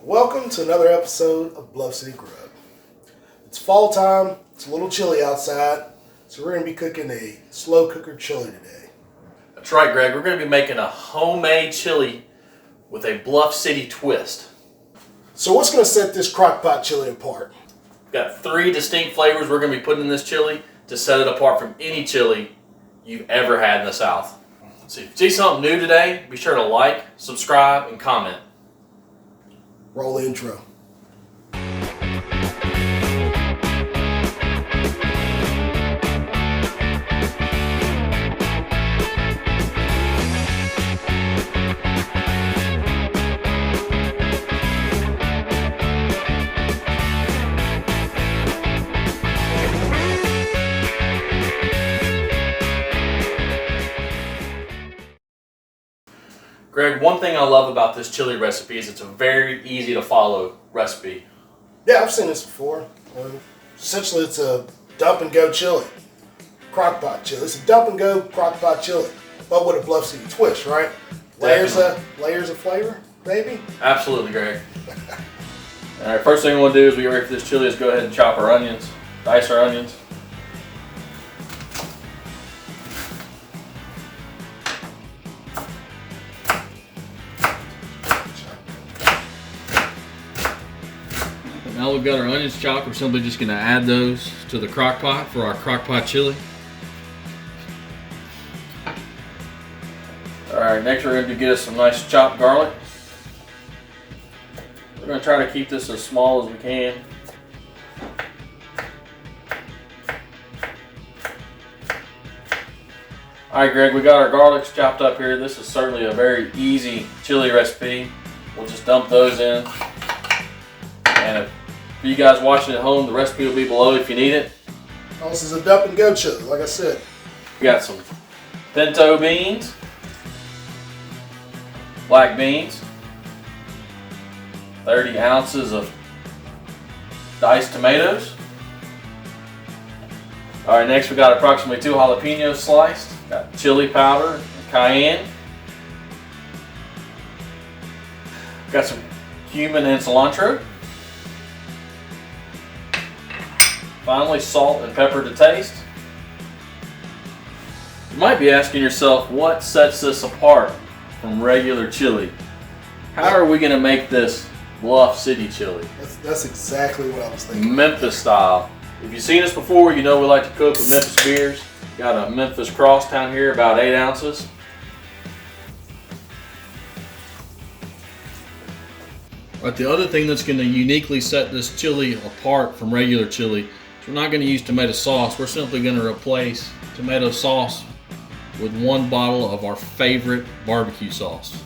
Welcome to another episode of BluffCityGrub. It's fall time, it's a little chilly outside, so we're going to be cooking a slow cooker chili today. That's right, Greg. We're going to be making a homemade chili with a Bluff City twist. So what's going to set this crockpot chili apart? We've got 3 distinct flavors we're going to be putting in this chili to set it apart from any chili you've ever had in the South. So if you see something new today, be sure to like, subscribe, and comment. Roll the intro. Greg, one thing I love about this chili recipe is it's a very easy to follow recipe. Yeah, I've seen this before. Essentially, it's a dump and go chili. Crockpot chili. It's a dump and go crockpot chili, but with a Bluff City twist, right? Layers of flavor, maybe? Absolutely, Greg. All right, first thing we want to do as we get ready for this chili is go ahead and chop our onions, dice our onions. Now we've got our onions chopped, we're simply just going to add those to the crock pot for our crock pot chili. Alright, next we're going to get us some nice chopped garlic. We're going to try to keep this as small as we can. Alright, Greg, we got our garlics chopped up here. This is certainly a very easy chili recipe. We'll just dump those in. And for you guys watching at home, the recipe will be below if you need it. Oh, this is a dump and go chili, like I said. We got some pinto beans, black beans, 30 ounces of diced tomatoes. All right, next we got approximately 2 jalapenos sliced. Got chili powder, and cayenne. Got some cumin and cilantro. Finally, salt and pepper to taste. You might be asking yourself, what sets this apart from regular chili? How are we going to make this Bluff City chili? That's exactly what I was thinking. Memphis style. If you've seen us before, you know we like to cook with Memphis beers. Got a Memphis cross down here, about 8 ounces. But the other thing that's going to uniquely set this chili apart from regular chili is we're not going to use tomato sauce. We're simply going to replace tomato sauce with 1 bottle of our favorite barbecue sauce.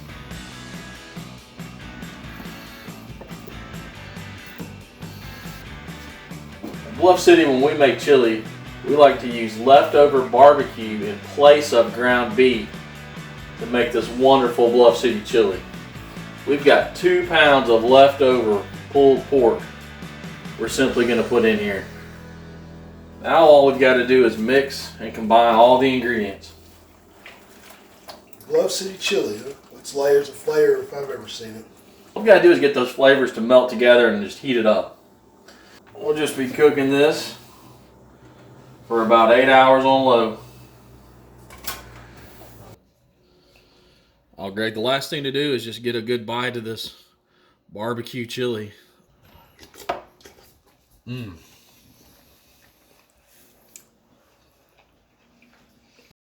In Bluff City, when we make chili, we like to use leftover barbecue in place of ground beef to make this wonderful Bluff City chili. We've got 2 pounds of leftover pulled pork we're simply going to put in here. Now all we've got to do is mix and combine all the ingredients. Bluff City chili, huh? It's layers of flavor if I've ever seen it. All we've got to do is get those flavors to melt together and just heat it up. We'll just be cooking this for about 8 hours on low. Oh, Greg, the last thing to do is just get a good bite of this barbecue chili.